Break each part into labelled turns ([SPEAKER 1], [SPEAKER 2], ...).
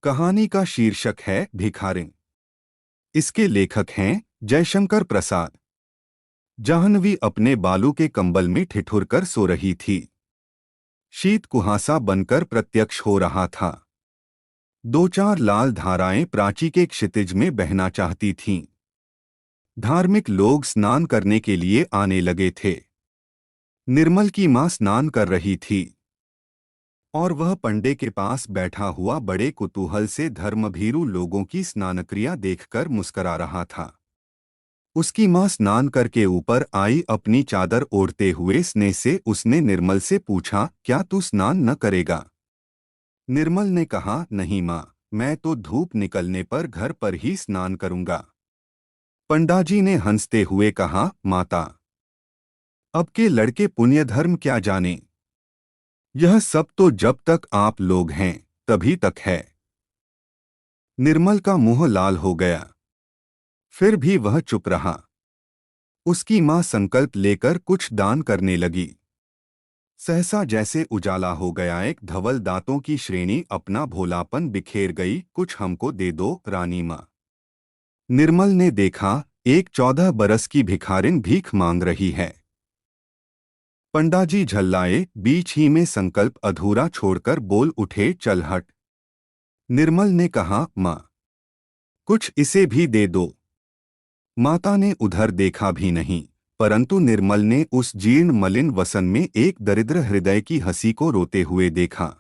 [SPEAKER 1] कहानी का शीर्षक है भिखारिन। इसके लेखक हैं जयशंकर प्रसाद। जाह्नवी अपने बालू के कंबल में ठिठुर कर सो रही थी। शीत कुहासा बनकर प्रत्यक्ष हो रहा था। दो चार लाल धाराएं प्राची के क्षितिज में बहना चाहती थीं। धार्मिक लोग स्नान करने के लिए आने लगे थे। निर्मल की मां स्नान कर रही थी और वह पंडे के पास बैठा हुआ बड़े कुतूहल से धर्मभीरू लोगों की स्नानक्रिया देखकर मुस्करा रहा था। उसकी मां स्नान करके ऊपर आई। अपनी चादर ओढ़ते हुए स्नेह से उसने निर्मल से पूछा, क्या तू स्नान न करेगा? निर्मल ने कहा, नहीं मां, मैं तो धूप निकलने पर घर पर ही स्नान करूंगा। पंडाजी ने हंसते हुए कहा, माता, अब के लड़के पुण्य धर्म क्या जाने। यह सब तो जब तक आप लोग हैं तभी तक है। निर्मल का मुंह लाल हो गया, फिर भी वह चुप रहा। उसकी मां संकल्प लेकर कुछ दान करने लगी। सहसा जैसे उजाला हो गया, एक धवल दांतों की श्रेणी अपना भोलापन बिखेर गई। कुछ हमको दे दो रानी मां। निर्मल ने देखा, एक 14 बरस की भिखारिन भीख मांग रही है। पंडाजी झल्लाए, बीच ही में संकल्प अधूरा छोड़कर बोल उठे, चल हट। निर्मल ने कहा, मां, कुछ इसे भी दे दो। माता ने उधर देखा भी नहीं, परंतु निर्मल ने उस जीर्ण मलिन वसन में एक दरिद्र हृदय की हंसी को रोते हुए देखा।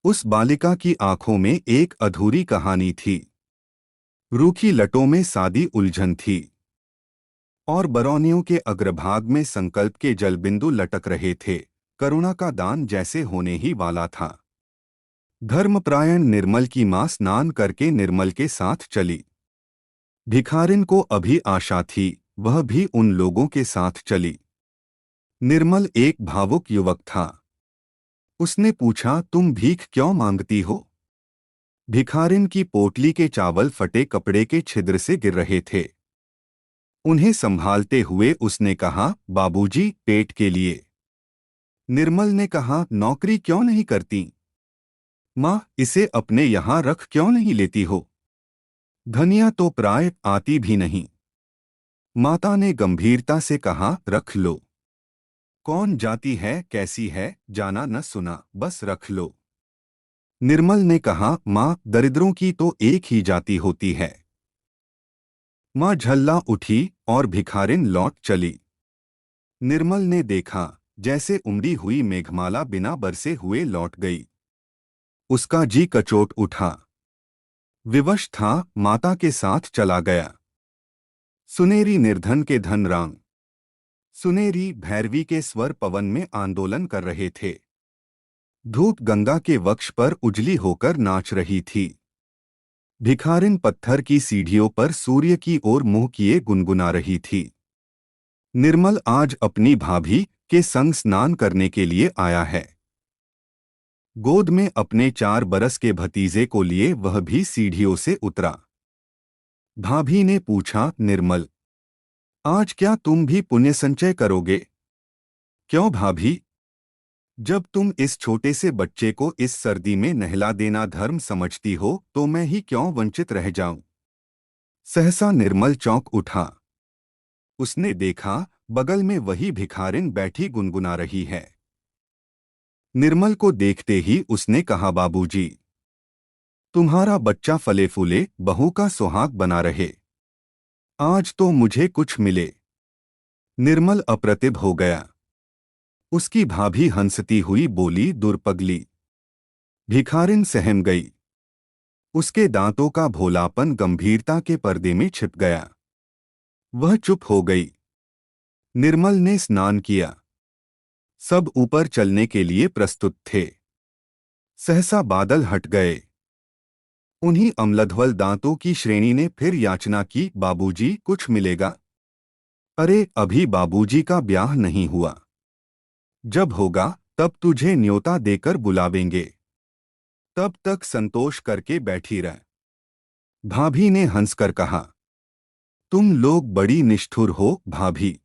[SPEAKER 1] उस बालिका की आंखों में एक अधूरी कहानी थी। रूखी लटों में सादी उलझन थी और बरौनियों के अग्रभाग में संकल्प के जलबिंदु लटक रहे थे। करुणा का दान जैसे होने ही वाला था। धर्मप्रायण निर्मल की मां स्नान करके निर्मल के साथ चली। भिखारिन को अभी आशा थी, वह भी उन लोगों के साथ चली। निर्मल एक भावुक युवक था। उसने पूछा, तुम भीख क्यों मांगती हो? भिखारिन की पोटली के चावल फटे कपड़े के छिद्र से गिर रहे थे। उन्हें संभालते हुए उसने कहा, बाबूजी, पेट के लिए। निर्मल ने कहा, नौकरी क्यों नहीं करती? माँ, इसे अपने यहाँ रख क्यों नहीं लेती हो? धनिया तो प्राय आती भी नहीं। माता ने गंभीरता से कहा, रख लो। कौन जाती है, कैसी है, जाना न सुना, बस रख लो। निर्मल ने कहा, माँ, दरिद्रों की तो एक ही जाति होती है। माँ झल्ला उठी और भिखारिन लौट चली। निर्मल ने देखा, जैसे उमड़ी हुई मेघमाला बिना बरसे हुए लौट गई। उसका जी कचोट उठा। विवश था, माता के साथ चला गया। सुनेरी निर्धन के धनरांग, सुनेरी भैरवी के स्वर पवन में आंदोलन कर रहे थे। धूप गंगा के वक्ष पर उजली होकर नाच रही थी। भिखारिन पत्थर की सीढ़ियों पर सूर्य की ओर मुंह किए गुनगुना रही थी। निर्मल आज अपनी भाभी के संग स्नान करने के लिए आया है। गोद में अपने 4 बरस के भतीजे को लिए वह भी सीढ़ियों से उतरा। भाभी ने पूछा, निर्मल, आज क्या तुम भी पुण्य संचय करोगे? क्यों भाभी? जब तुम इस छोटे से बच्चे को इस सर्दी में नहला देना धर्म समझती हो, तो मैं ही क्यों वंचित रह जाऊं? सहसा निर्मल चौंक उठा। उसने देखा, बगल में वही भिखारिन बैठी गुनगुना रही है। निर्मल को देखते ही उसने कहा, बाबूजी, तुम्हारा बच्चा फले फूले, बहू का सुहाग बना रहे। आज तो मुझे कुछ मिले। निर्मल अप्रतिभ हो गया। उसकी भाभी हंसती हुई बोली, दुर्पगली। भिखारिन सहम गई। उसके दांतों का भोलापन गंभीरता के पर्दे में छिप गया। वह चुप हो गई। निर्मल ने स्नान किया। सब ऊपर चलने के लिए प्रस्तुत थे। सहसा बादल हट गए। उन्हीं अम्लध्वल दांतों की श्रेणी ने फिर याचना की, बाबूजी, कुछ मिलेगा? अरे, अभी बाबूजी का ब्याह नहीं हुआ। जब होगा तब तुझे न्योता देकर बुलावेंगे। तब तक संतोष करके बैठी रह। भाभी ने हंसकर कहा, तुम लोग बड़ी निष्ठुर हो भाभी।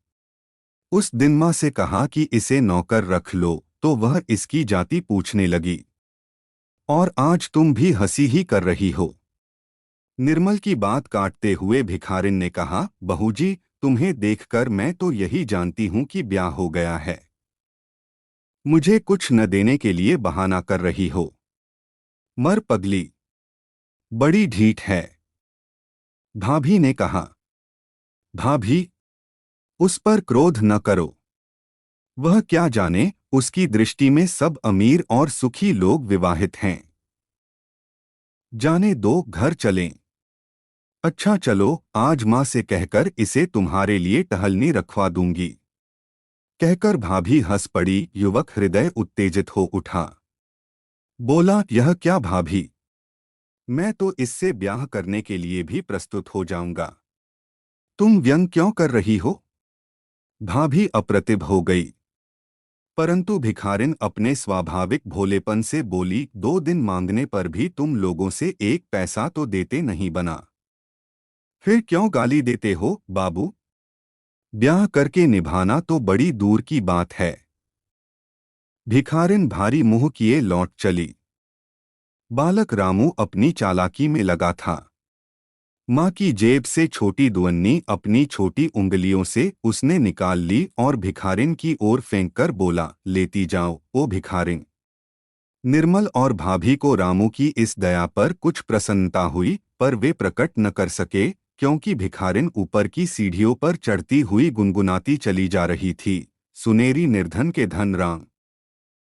[SPEAKER 1] उस दिन मां से कहा कि इसे नौकर रख लो, तो वह इसकी जाति पूछने लगी। और आज तुम भी हंसी ही कर रही हो। निर्मल की बात काटते हुए भिखारिन ने कहा, बहूजी, तुम्हें देखकर मैं तो यही जानती हूं कि ब्याह हो गया है। मुझे कुछ न देने के लिए बहाना कर रही हो। मर पगली, बड़ी ढीठ है। भाभी ने कहा। भाभी, उस पर क्रोध न करो। वह क्या जाने, उसकी दृष्टि में सब अमीर और सुखी लोग विवाहित हैं। जाने दो, घर चलें। अच्छा चलो, आज माँ से कहकर इसे तुम्हारे लिए टहलनी रखवा दूंगी। कहकर भाभी हंस पड़ी। युवक हृदय उत्तेजित हो उठा। बोला, यह क्या भाभी, मैं तो इससे ब्याह करने के लिए भी प्रस्तुत हो जाऊंगा। तुम व्यंग क्यों कर रही हो? भाभी अप्रतिभ हो गई। परंतु भिखारिन अपने स्वाभाविक भोलेपन से बोली, 2 दिन मांगने पर भी तुम लोगों से 1 पैसा तो देते नहीं बना। फिर क्यों गाली देते हो बाबू? ब्याह करके निभाना तो बड़ी दूर की बात है। भिखारिन भारी मुंह किए लौट चली। बालक रामू अपनी चालाकी में लगा था। माँ की जेब से छोटी दुअन्नी अपनी छोटी उंगलियों से उसने निकाल ली और भिखारिन की ओर फेंककर बोला, लेती जाओ ओ भिखारिन। निर्मल और भाभी को रामू की इस दया पर कुछ प्रसन्नता हुई, पर वे प्रकट न कर सके, क्योंकि भिखारिन ऊपर की सीढ़ियों पर चढ़ती हुई गुनगुनाती चली जा रही थी, सुनेरी निर्धन के धन राम।